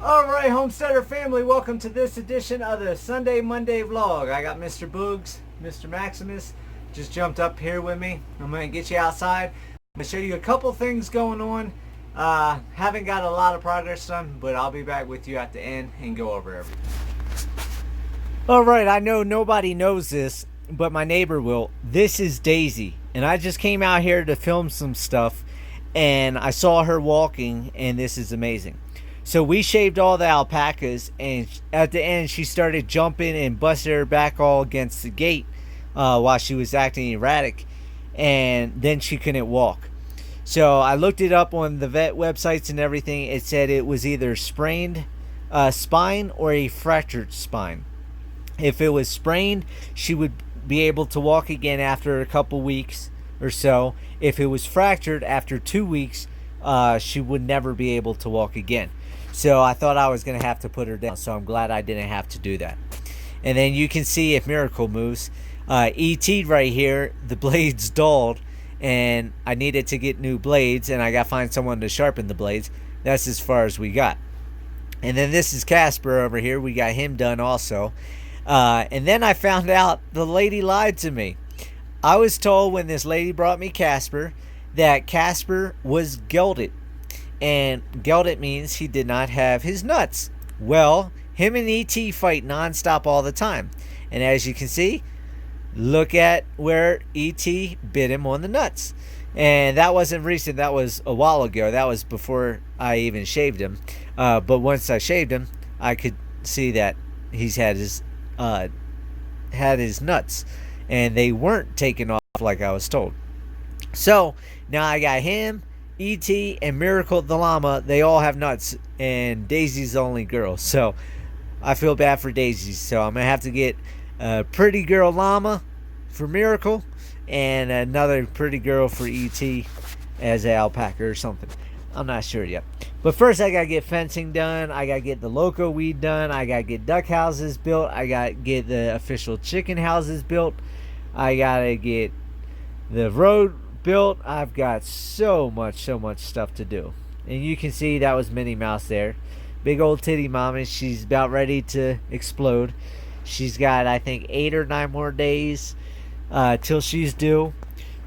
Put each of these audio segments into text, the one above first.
Alright, Homesteader family, welcome to this edition of the Sunday Monday vlog. I got Mr. Boogs, Mr. Maximus, just jumped up here with me. I'm going to get you outside. I'm going to show you a couple things going on. Haven't got a lot of progress done, but I'll be back with you at the end and go over everything. Alright, I know nobody knows this, but my neighbor will. This is Daisy, and I just came out here to film some stuff, and I saw her walking, and this is amazing. So we shaved all the alpacas, and at the end she started jumping and busted her back all against the gate while she was acting erratic, and then she couldn't walk. So I looked it up on the vet websites and everything. It said it was either sprained spine or a fractured spine. If it was sprained, she would be able to walk again after a couple weeks or so. If it was fractured, after 2 weeks, she would never be able to walk again. So I thought I was going to have to put her down, so I'm glad I didn't have to do that. And then you can see if Miracle moves. E.T. right here, the blades dulled, and I needed to get new blades, and I got to find someone to sharpen the blades. That's as far as we got. And then this is Casper over here. We got him done also. And then I found out the lady lied to me. I was told when this lady brought me Casper that Casper was gelded. And gelded means he did not have his nuts. Well, him and E.T. fight nonstop all the time. And as you can see, look at where E.T. bit him on the nuts. And that wasn't recent. That was a while ago. That was before I even shaved him. But once I shaved him, I could see that he's had his nuts. And they weren't taken off like I was told. So now I got him, E.T. and Miracle the llama. They all have nuts, and Daisy's the only girl. So I feel bad for Daisy. So I'm going to have to get a pretty girl llama for Miracle and another pretty girl for E.T. as an alpaca or something. I'm not sure yet. But first I got to get fencing done. I got to get the loco weed done. I got to get duck houses built. I got to get the official chicken houses built. I got to get the road built. I've got so much stuff to do. And you can see that was Minnie Mouse there. Big old titty mommy. She's about ready to explode. She's got, I think, 8 or 9 more days till she's due.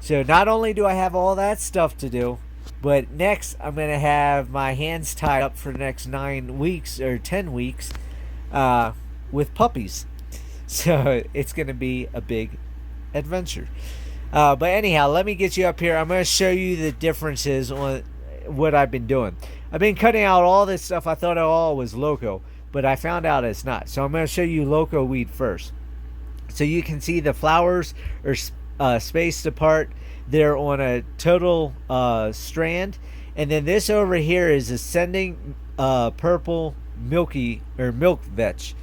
So not only do I have all that stuff to do, but next I'm going to have my hands tied up for the next 9 weeks or 10 weeks with puppies. So it's going to be a big adventure. But anyhow, let me get you up here. I'm going to show you the differences on what I've been doing. I've been cutting out all this stuff. I thought it all was loco, but I found out it's not. So I'm going to show you loco weed first. So you can see the flowers are spaced apart. They're on a total strand. And then this over here is ascending purple milky or milk vetch.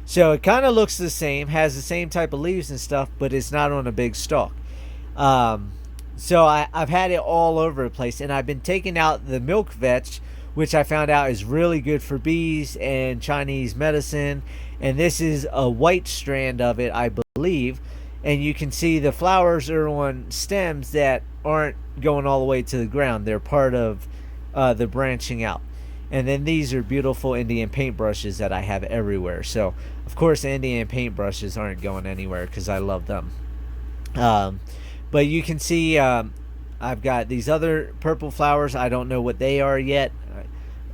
So it kind of looks the same, has the same type of leaves and stuff, but it's not on a big stalk. So I've had it all over the place, and I've been taking out the milk vetch, which I found out is really good for bees and Chinese medicine. And this is a white strand of it, I believe. And you can see the flowers are on stems that aren't going all the way to the ground. They're part of the branching out. And then these are beautiful Indian paintbrushes that I have everywhere. So, of course, Indian paintbrushes aren't going anywhere because I love them. But you can see I've got these other purple flowers. I don't know what they are yet.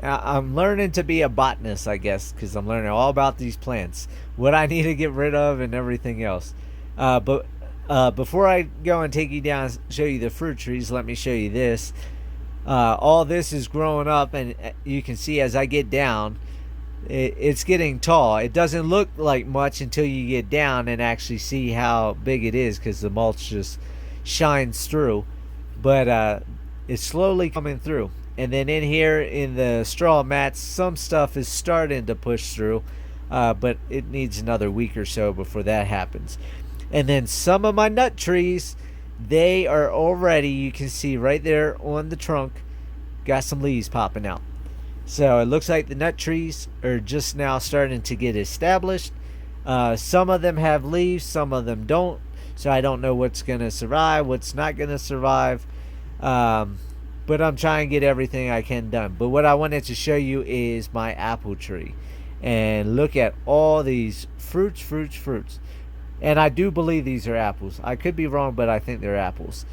I'm learning to be a botanist, I guess, because I'm learning all about these plants, what I need to get rid of and everything else. But before I go and take you down and show you the fruit trees, let me show you this. All this is growing up, and you can see as I get down, it's getting tall. It doesn't look like much until you get down and actually see how big it is, because the mulch just shines through. But it's slowly coming through. And then in here in the straw mats, some stuff is starting to push through, but it needs another week or so before that happens. And then some of my nut trees, they are already, you can see right there on the trunk, got some leaves popping out. So it looks like the nut trees are just now starting to get established. Some of them have leaves, some of them don't. So I don't know what's going to survive, what's not going to survive. but I'm trying to get everything I can done. But what I wanted to show you is my apple tree. And look at all these fruits. And I do believe these are apples. I could be wrong, but I think they're apples.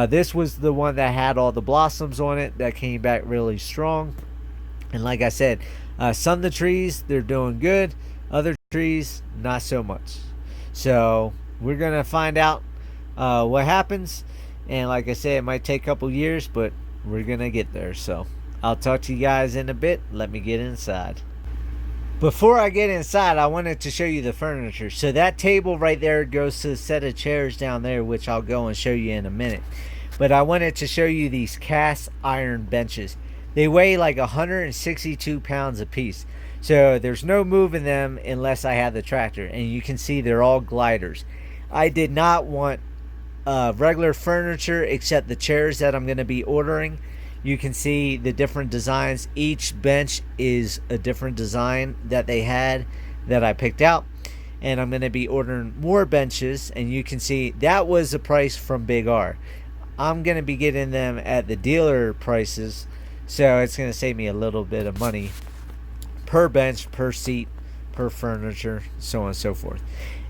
This was the one that had all the blossoms on it that came back really strong. And like I said, some of the trees, they're doing good. Other trees, not so much. So we're going to find out what happens. And like I said, it might take a couple years, but we're going to get there. So I'll talk to you guys in a bit. Let me get inside. Before I get inside, I wanted to show you the furniture. So that table right there goes to a set of chairs down there, which I'll go and show you in a minute. But I wanted to show you these cast iron benches. They weigh like 162 pounds a piece. So there's no moving them unless I have the tractor. And you can see they're all gliders. I did not want regular furniture except the chairs that I'm going to be ordering. You can see the different designs. Each bench is a different design that they had that I picked out. And I'm going to be ordering more benches. And you can see that was the price from Big R. I'm going to be getting them at the dealer prices. So it's going to save me a little bit of money per bench, per seat, per furniture, so on and so forth.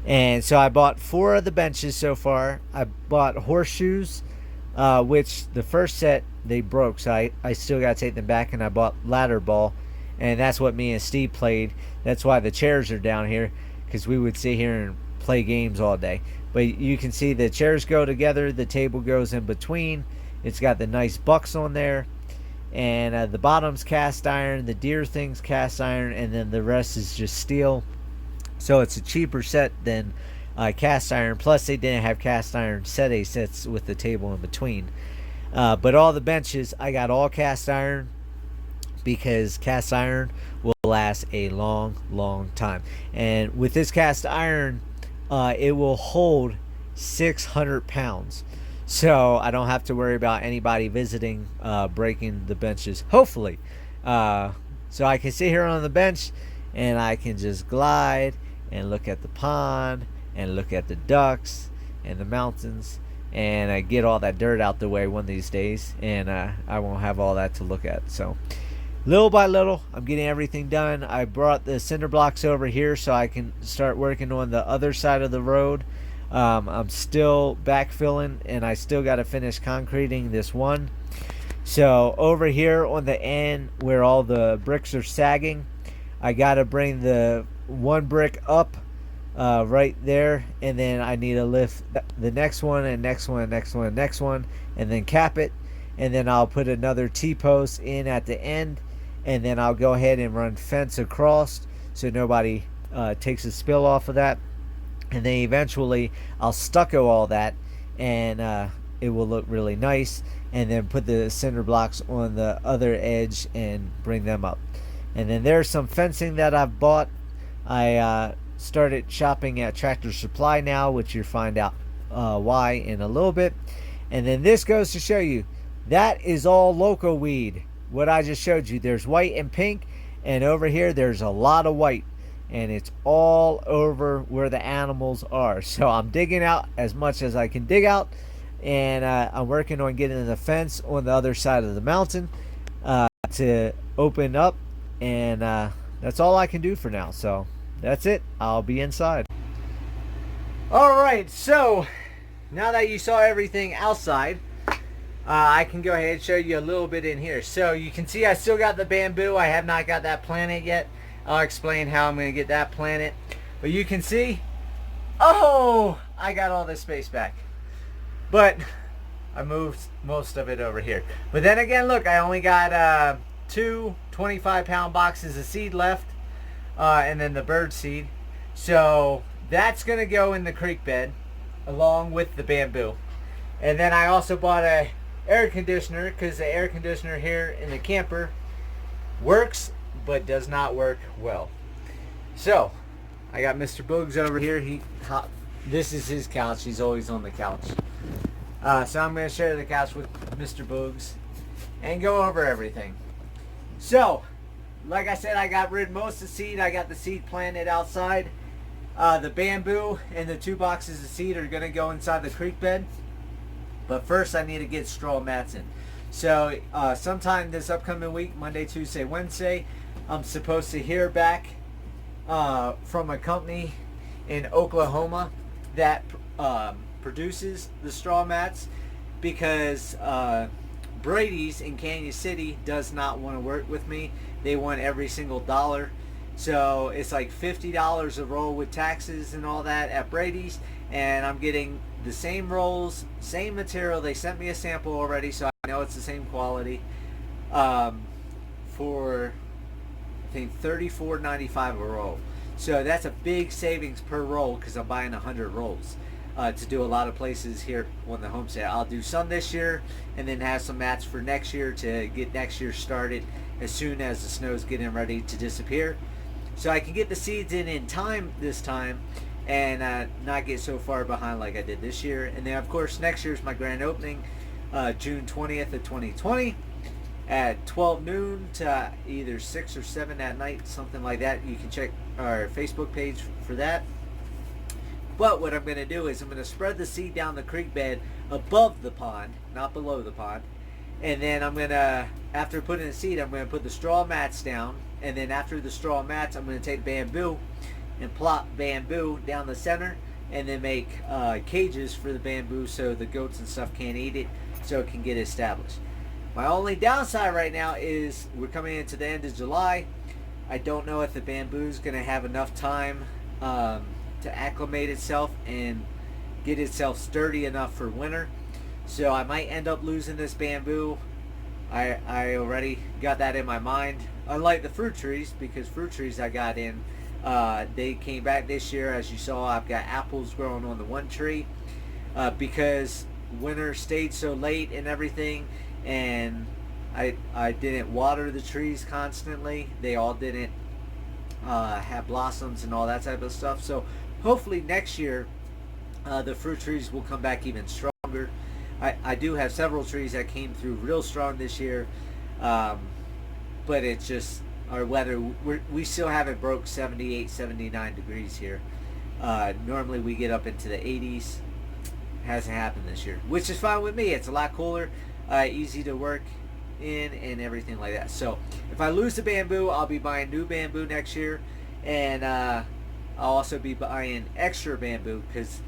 And so I bought 4 of the benches so far. I bought horseshoes, which the first set they broke, so I still got to take them back. And I bought ladder ball, and that's what me and Steve played. That's why the chairs are down here, because we would sit here and play games all day. But you can see the chairs go together, the table goes in between. It's got the nice bucks on there, and the bottom's cast iron, the deer thing's cast iron, and then the rest is just steel. So it's a cheaper set than cast iron. Plus they didn't have cast iron settee sets with the table in between. But all the benches, I got all cast iron, because cast iron will last a long time. And with this cast iron, it will hold 600 pounds. So I don't have to worry about anybody visiting, breaking the benches, hopefully. So I can sit here on the bench and I can just glide and look at the pond and look at the ducks and the mountains, and I get all that dirt out the way one of these days, and I won't have all that to look at. So little by little, I'm getting everything done. I brought the cinder blocks over here so I can start working on the other side of the road. I'm still backfilling, and I still got to finish concreting this one. So over here on the end where all the bricks are sagging, I got to bring the one brick up right there, and then I need to lift the next one and next one, and then cap it, and then I'll put another T-post in at the end, and then I'll go ahead and run fence across so nobody takes a spill off of that. And then eventually I'll stucco all that, and it will look really nice, and then put the cinder blocks on the other edge and bring them up. And then there's some fencing that I've bought. I started shopping at Tractor Supply now, which you'll find out why in a little bit. And then this goes to show you, that is all loco weed. What I just showed you, there's white and pink, and over here there's a lot of white, and it's all over where the animals are. So I'm digging out as much as I can dig out, and I'm working on getting the fence on the other side of the mountain to open up, and that's all I can do for now. So that's it. I'll be inside. Alright, so now that you saw everything outside, I can go ahead and show you a little bit in here. So you can see I still got the bamboo. I have not got that planted yet. I'll explain how I'm going to get that planted. But you can see, oh, I got all this space back. But I moved most of it over here. But then again, look, I only got 2 25-pound boxes of seed left. And then the bird seed. So that's going to go in the creek bed along with the bamboo. And then I also bought a air conditioner, because the air conditioner here in the camper works but does not work well. So I got Mr. Boogs over here. This is his couch. He's always on the couch. So I'm going to share the couch with Mr. Boogs and go over everything. So like I said, I got rid of most of the seed. I got the seed planted outside. The bamboo and the 2 boxes of seed are going to go inside the creek bed. But first I need to get straw mats in. So sometime this upcoming week, Monday, Tuesday, Wednesday, I'm supposed to hear back from a company in Oklahoma that produces the straw mats, because Brady's in Canyon City does not want to work with me. They want every single dollar. So it's like $50 a roll with taxes and all that at Brady's, and I'm getting the same rolls, same material. They sent me a sample already, so I know it's the same quality. For I think $34.95 a roll. So that's a big savings per roll because I'm buying 100 rolls to do a lot of places here on the homestead. I'll do some this year and then have some mats for next year to get next year started as soon as the snow's getting ready to disappear. So I can get the seeds in time this time and not get so far behind like I did this year. And then of course next year's my grand opening, June 20th of 2020 at 12 noon to either 6 or 7 at night, something like that. You can check our Facebook page for that. But what I'm going to do is I'm going to spread the seed down the creek bed above the pond, not below the pond. And then I'm going to, after putting the seed, I'm going to put the straw mats down. And then after the straw mats, I'm going to take bamboo and plop bamboo down the center and then make cages for the bamboo so the goats and stuff can't eat it, so it can get established. My only downside right now is we're coming into the end of July. I don't know if the bamboo is going to have enough time to acclimate itself and get itself sturdy enough for winter. So I might end up losing this bamboo. I already got that in my mind. Unlike the fruit trees, because fruit trees I got in, they came back this year. As you saw, I've got apples growing on the one tree because winter stayed so late and everything, and I didn't water the trees constantly. They all didn't have blossoms and all that type of stuff. So hopefully next year the fruit trees will come back even stronger. I do have several trees that came through real strong this year, but it's just our weather. We still haven't broke 78, 79 degrees here. Normally we get up into the 80s. Hasn't happened this year, which is fine with me. It's a lot cooler, easy to work in and everything like that. So if I lose the bamboo, I'll be buying new bamboo next year, and I'll also be buying extra bamboo because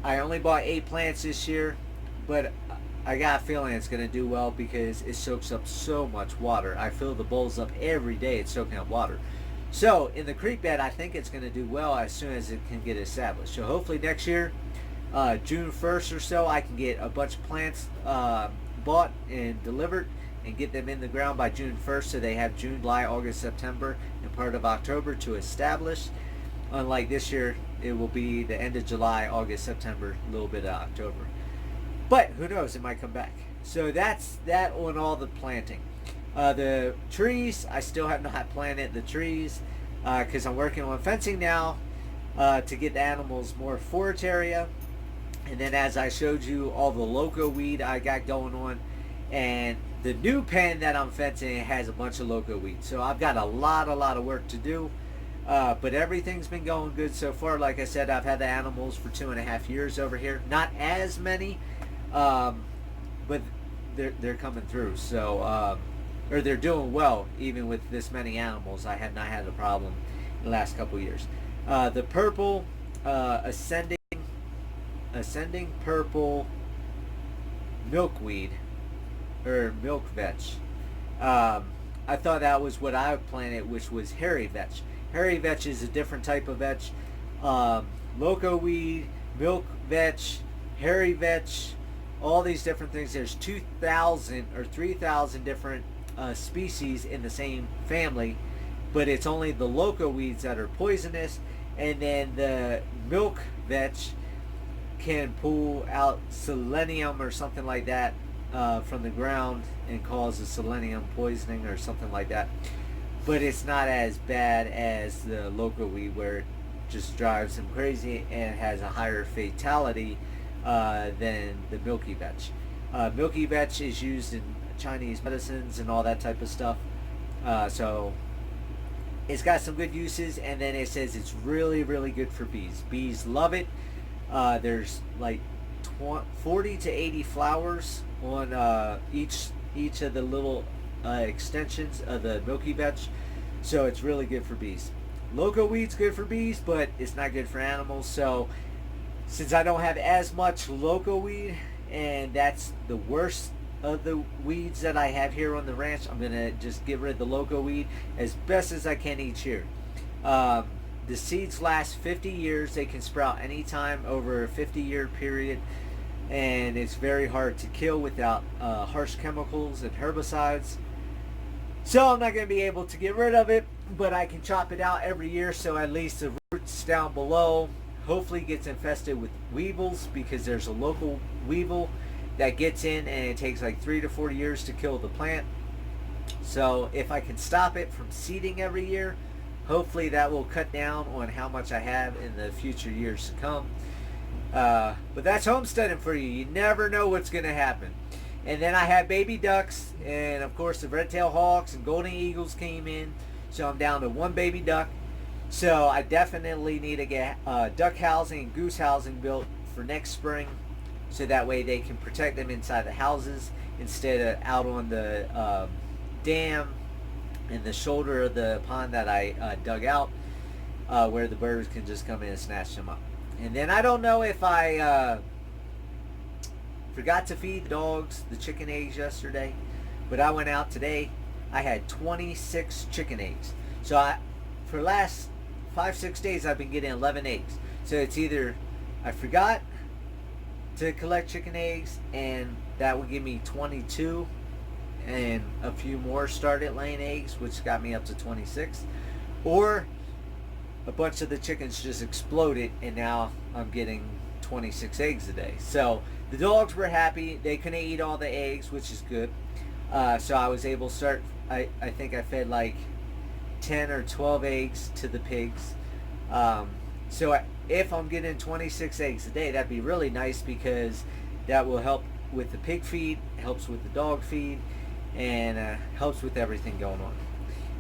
I only bought 8 plants this year, but I got a feeling it's going to do well because it soaks up so much water. I fill the bowls up every day. It's soaking up water. So in the creek bed, I think it's going to do well as soon as it can get established. So hopefully next year, June 1st or so, I can get a bunch of plants bought and delivered and get them in the ground by June 1st, so they have June, July, August, September, and part of October to establish. Unlike this year, it will be the end of July, August, September, a little bit of October. But who knows, it might come back. So that's that on all the planting. The trees, I still have not planted the trees because I'm working on fencing now to get the animals more forage area. And then as I showed you, all the loco weed I got going on. And the new pen that I'm fencing has a bunch of loco weed. So I've got a lot of work to do. But everything's been going good so far. Like I said, I've had the animals for 2.5 years over here. Not as many, but they're coming through. So, or they're doing well even with this many animals. I have not had a problem in the last couple years. The purple ascending purple milkweed or milk vetch. I thought that was what I planted, which was hairy vetch. Hairy vetch is a different type of vetch. Loco weed, milk vetch, hairy vetch, all these different things. There's 2,000 or 3,000 different species in the same family, but it's only the loco weeds that are poisonous, and then the milk vetch can pull out selenium or something like that from the ground and cause a selenium poisoning or something like that. But it's not as bad as the loco weed, where it just drives them crazy and has a higher fatality than the milky vetch. Milky vetch is used in Chinese medicines and all that type of stuff. So it's got some good uses, and then it says it's really good for bees. Bees love it. There's like 40 to 80 flowers on each each of the little extensions of the milky veg. So it's really good for bees. Loco weed's good for bees, but it's not good for animals. So since I don't have as much loco weed, and that's the worst of the weeds that I have here on the ranch, I'm going to just get rid of the loco weed as best as I can each year. The seeds last 50 years. They can sprout anytime over a 50-year period, and it's very hard to kill without harsh chemicals and herbicides. So I'm not going to be able to get rid of it, but I can chop it out every year, so at least the roots down below hopefully gets infested with weevils, because there's a local weevil that gets in, and it takes like 3 to 4 years to kill the plant. So if I can stop it from seeding every year, hopefully that will cut down on how much I have in the future years to come. But that's homesteading for you. You never know what's going to happen. And then I had baby ducks, and of course the red-tailed hawks and golden eagles came in, so I'm down to one baby duck. So I definitely need to get duck housing and goose housing built for next spring, so that way they can protect them inside the houses instead of out on the dam in the shoulder of the pond that I dug out, where the birds can just come in and snatch them up. And then I don't know if I forgot to feed the dogs the chicken eggs yesterday, but I went out today. I had 26 chicken eggs. So for the last 5-6 days I've been getting 11 eggs. So it's either I forgot to collect chicken eggs, and that would give me 22, and a few more started laying eggs, which got me up to 26, or a bunch of the chickens just exploded, and now I'm getting 26 eggs a day. So the dogs were happy. They couldn't eat all the eggs, which is good. So I was able to start, I think I fed like 10 or 12 eggs to the pigs. So if I'm getting 26 eggs a day, that'd be really nice, because that will help with the pig feed, helps with the dog feed, and helps with everything going on.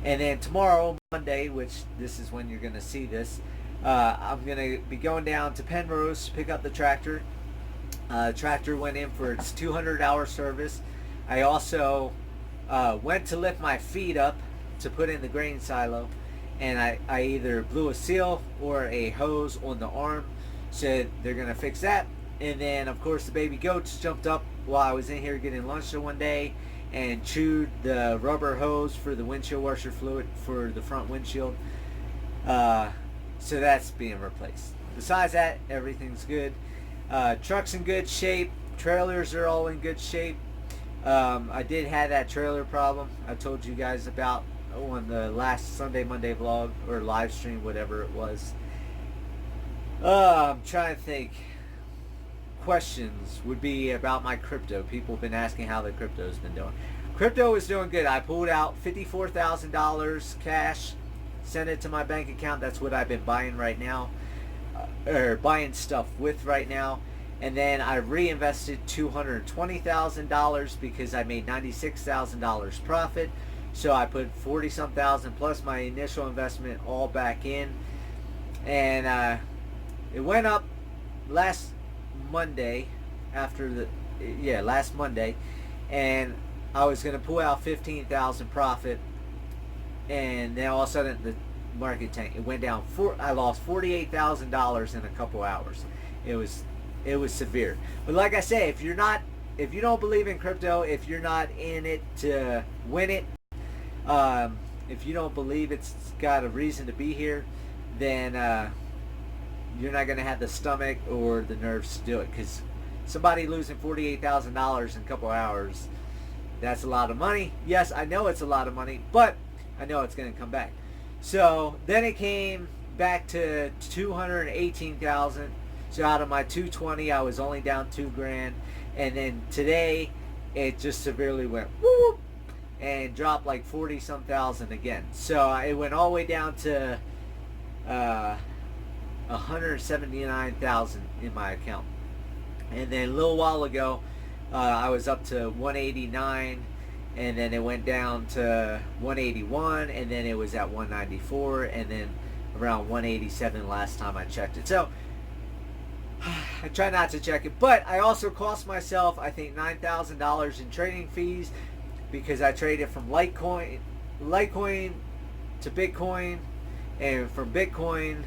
And then tomorrow, Monday, which this is when you're going to see this, I'm going to be going down to Penrose to pick up the tractor. Tractor went in for its 200-hour service. I also went to lift my feet up to put in the grain silo, and I either blew a seal or a hose on the arm, so they're going to fix that. And then, of course, the baby goats jumped up while I was in here getting lunch the one day and chewed the rubber hose for the windshield washer fluid for the front windshield. So that's being replaced. Besides that, everything's good. Truck's in good shape. Trailers are all in good shape. I did have that trailer problem I told you guys about on the last Sunday Monday vlog, or live stream, whatever it was. I'm trying to think. Questions would be about my crypto. People have been asking how the crypto's been doing. Crypto is doing good. I pulled out $54,000 cash, sent it to my bank account. That's what I've been buying right now, or buying stuff with right now. And then I reinvested $220,000 because I made $96,000 profit. So I put 40-some thousand plus my initial investment all back in, and it went up last Monday, last Monday, and I was going to pull out 15,000 profit, and then all of a sudden the market tanked. It went down. I lost $48,000 in a couple hours. It was severe. But like I say, if you don't believe in crypto, if you're not in it to win it, if you don't believe it's got a reason to be here, then you're not going to have the stomach or the nerves to do it. Because somebody losing $48,000 in a couple hours, that's a lot of money. Yes, I know it's a lot of money, but I know it's going to come back. So then it came back to 218,000. So out of my 220, I was only down $2,000. And then today, it just severely went whoop and dropped like 40-some thousand again. So it went all the way down to 179,000 in my account. And then a little while ago, I was up to 189, and then it went down to 181, and then it was at 194, and then around 187 last time I checked it. So I try not to check it, but I also cost myself, I think, $9,000 in trading fees, because I traded from Litecoin to Bitcoin, and from Bitcoin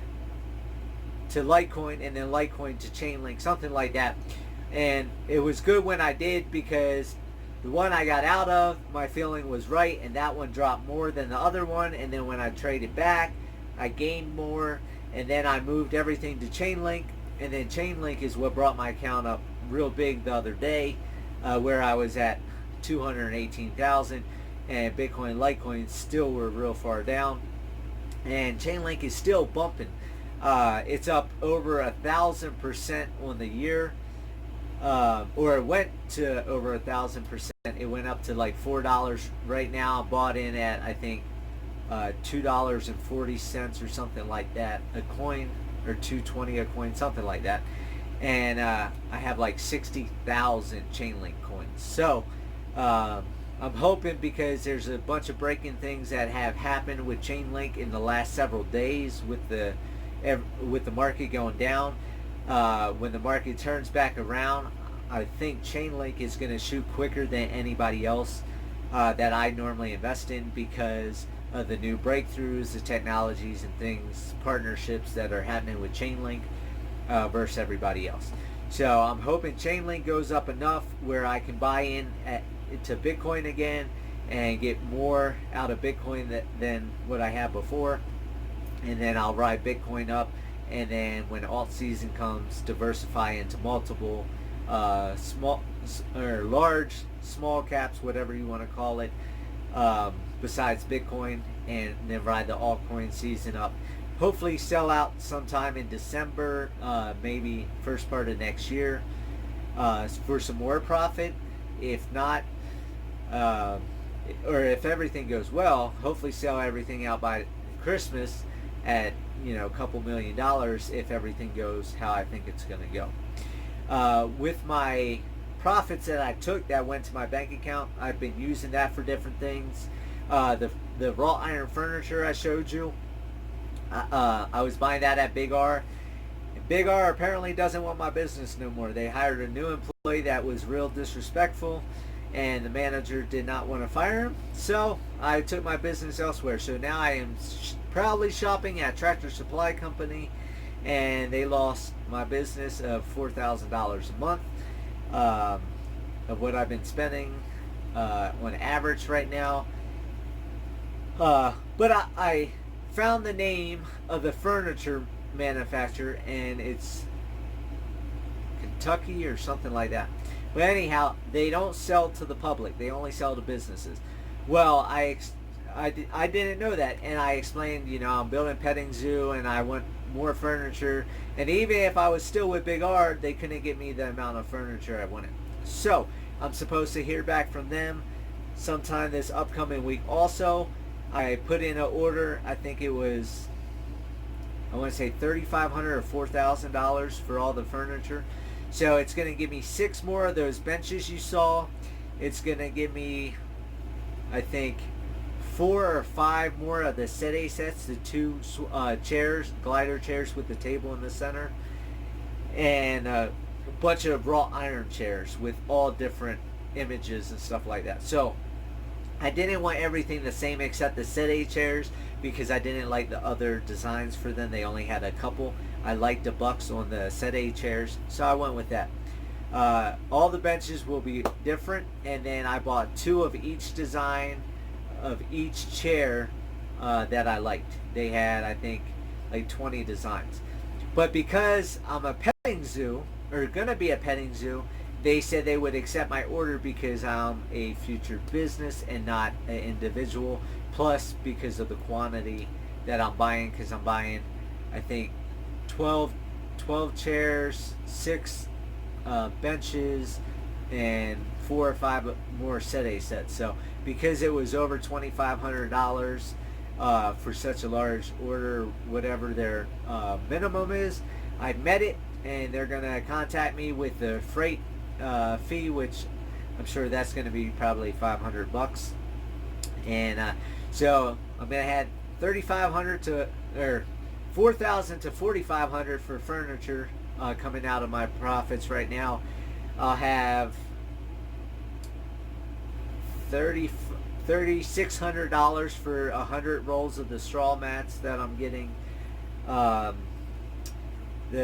to Litecoin, and then Litecoin to Chainlink, something like that. And it was good when I did, because the one I got out of, my feeling was right, and that one dropped more than the other one. And then when I traded back, I gained more, and then I moved everything to Chainlink. And then Chainlink is what brought my account up real big the other day, where I was at 218,000, and Bitcoin and Litecoin still were real far down. And Chainlink is still bumping. It's up over 1,000% on the year, or it went to over 1,000%. It went up to like $4 right now. Bought in at, I think, $2.40 or something like that a coin, or $2.20 a coin, something like that. And I have like 60,000 Chainlink coins. So I'm hoping, because there's a bunch of breaking things that have happened with Chainlink in the last several days with the market going down. When the market turns back around, I think Chainlink is going to shoot quicker than anybody else that I normally invest in, because of the new breakthroughs, the technologies and things, partnerships that are happening with Chainlink versus everybody else. So I'm hoping Chainlink goes up enough where I can buy in to Bitcoin again and get more out of Bitcoin than what I had before. And then I'll ride Bitcoin up, and then when alt season comes, diversify into multiple small or large, small caps, whatever you want to call it, besides Bitcoin, and then ride the altcoin season up. Hopefully sell out sometime in December, maybe first part of next year, for some more profit. If not, or if everything goes well, hopefully sell everything out by Christmas at, a couple $1 million, if everything goes how I think it's going to go. With my profits that I took that went to my bank account, I've been using that for different things. The wrought iron furniture I showed you, I was buying that at Big R. Big R apparently doesn't want my business no more. They hired a new employee that was real disrespectful, and the manager did not want to fire him. So I took my business elsewhere. So now I am proudly shopping at Tractor Supply Company, and they lost my business of $4,000 a month of what I've been spending on average right now. But I found the name of the furniture manufacturer, and it's Kentucky or something like that. But anyhow, they don't sell to the public. They only sell to businesses. Well, I didn't know that, and I explained, I'm building a petting zoo, and I want more furniture. And even if I was still with Big R, they couldn't get me the amount of furniture I wanted. So I'm supposed to hear back from them sometime this upcoming week. Also, I put in an order. I think it was, I want to say $3,500 or $4,000 for all the furniture. So it's going to give me 6 more of those benches you saw. It's going to give me, I think, 4 or 5 more of the settee sets, the 2 chairs, glider chairs with the table in the center, and a bunch of wrought iron chairs with all different images and stuff like that. So I didn't want everything the same except the settee chairs, because I didn't like the other designs for them. They only had a couple. I liked the bucks on the settee chairs, so I went with that. All the benches will be different, and then I bought 2 of each design of each chair that I liked. They had, I think, like 20 designs. But because I'm a petting zoo, or gonna be a petting zoo, they said they would accept my order because I'm a future business and not an individual. Plus, because of the quantity that I'm buying, because I'm buying, I think, 12 chairs, 6 benches, and 4 or 5 more settee sets. So because it was over $2,500 for such a large order, whatever their minimum is, I met it, and they're gonna contact me with the freight fee, which I'm sure that's gonna be probably $500. And so I'm gonna have $3,500 to, or $4,000 to $4,500 for furniture coming out of my profits right now. I'll have $3,600 for 100 rolls of the straw mats that I'm getting. The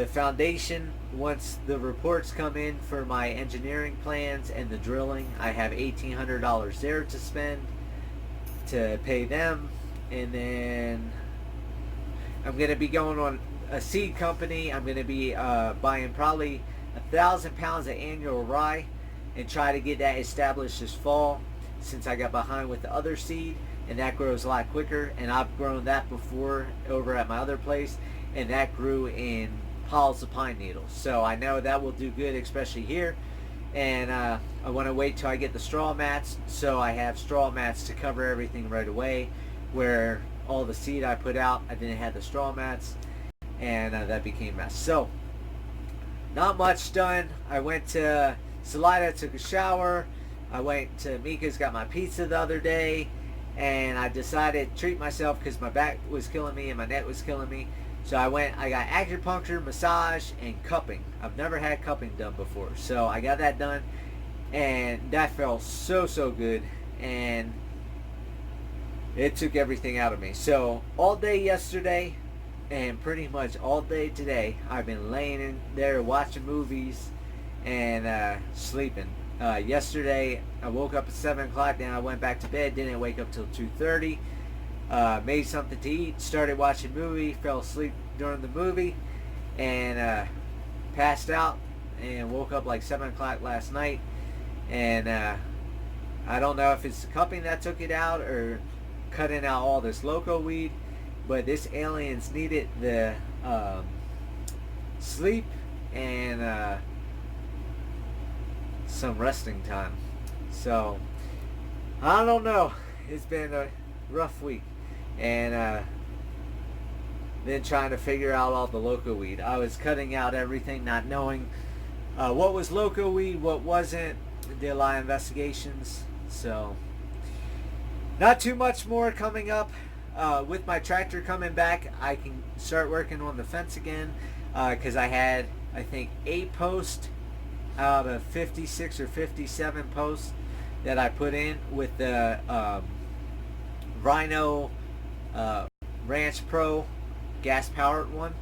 foundation, once the reports come in for my engineering plans and the drilling, I have $1,800 there to spend to pay them. And then I'm going to be going on a seed company. I'm going to be buying probably 1,000 pounds of annual rye and try to get that established this fall, since I got behind with the other seed, and that grows a lot quicker. And I've grown that before over at my other place, and that grew in piles of pine needles. So I know that will do good, especially here. And I want to wait till I get the straw mats, so I have straw mats to cover everything right away. Where all the seed I put out, I didn't have the straw mats, and that became a mess. So not much done. I went to Salida, took a shower. I went to Mika's, got my pizza the other day, and I decided to treat myself because my back was killing me and my neck was killing me. So I got acupuncture, massage, and cupping. I've never had cupping done before, so I got that done, and that felt so good, and it took everything out of me. So all day yesterday and pretty much all day today, I've been laying in there watching movies and sleeping. Yesterday I woke up at 7 o'clock, then I went back to bed, didn't wake up till 2:30. Made something to eat, started watching a movie, fell asleep during the movie, and passed out, and woke up like 7 o'clock last night. And I don't know if it's the cupping that took it out or cutting out all this loco weed, but this aliens needed the sleep and some resting time. So I don't know, it's been a rough week, and then trying to figure out all the loco weed. I was cutting out everything, not knowing what was loco weed, what wasn't. Did a lot of investigations. So not too much more coming up. With my tractor coming back, I can start working on the fence again, because I had, I think, 8 posts out of 56 or 57 posts that I put in with the Rhino Ranch Pro gas powered one.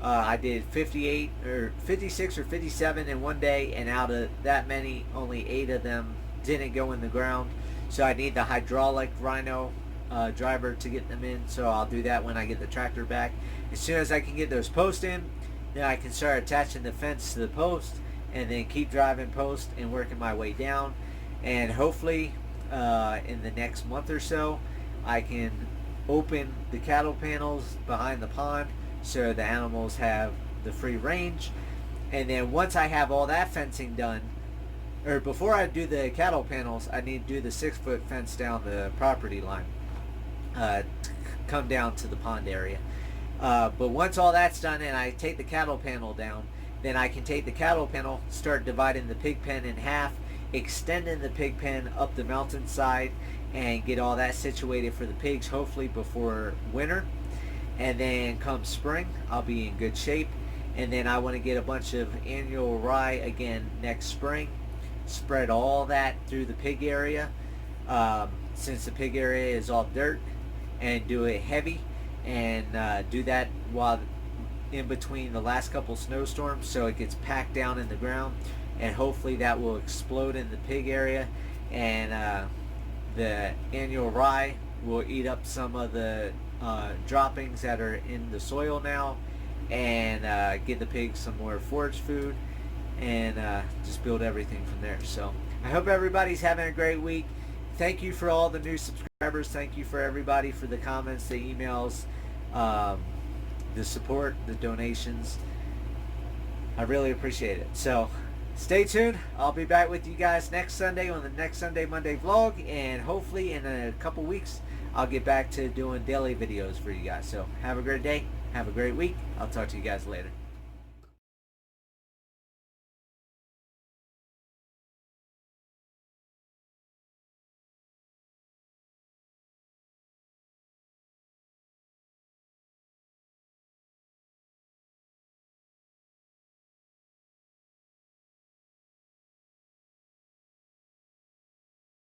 I did 58 or 56 or 57 in one day, and out of that many, only 8 of them didn't go in the ground. So I need the hydraulic Rhino driver to get them in, so I'll do that when I get the tractor back. As soon as I can get those posts in, then I can start attaching the fence to the post, and then keep driving post and working my way down. And hopefully in the next month or so, I can open the cattle panels behind the pond so the animals have the free range. And then once I have all that fencing done, or before I do the cattle panels, I need to do the 6-foot fence down the property line, come down to the pond area. But once all that's done and I take the cattle panel down, then I can take the cattle panel, start dividing the pig pen in half, extending the pig pen up the mountainside, and get all that situated for the pigs, hopefully before winter. And then come spring, I'll be in good shape. And then I want to get a bunch of annual rye again next spring, spread all that through the pig area, since the pig area is all dirt, and do it heavy, and do that while in between the last couple snowstorms, so it gets packed down in the ground, and hopefully that will explode in the pig area, and the annual rye will eat up some of the droppings that are in the soil now, and get the pigs some more forage food, and just build everything from there. So I hope everybody's having a great week. Thank you for all the new subscribers. Thank you for everybody for the comments, the emails, the support, the donations. I really appreciate it. So stay tuned. I'll be back with you guys next Sunday on the next Sunday Monday vlog, and hopefully in a couple weeks I'll get back to doing daily videos for you guys. So have a great day, have a great week. I'll talk to you guys later.